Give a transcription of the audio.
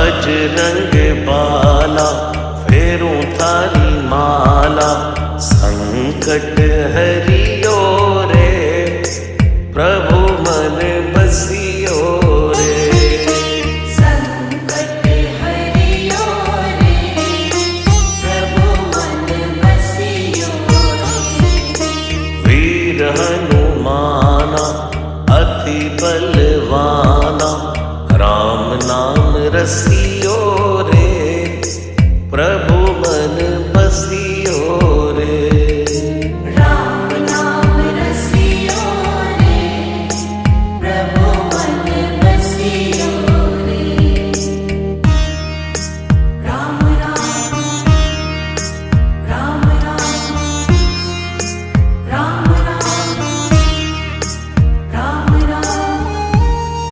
बजरंग बाला फेरूं थारी माला, संकट हरियो रे प्रभु मन बसियो रे। संकट हरियो रे प्रभु मन बसियो रे। वीर हनुमाना अति बलवाना, राम नाम रसियो रे प्रभु मन बसियो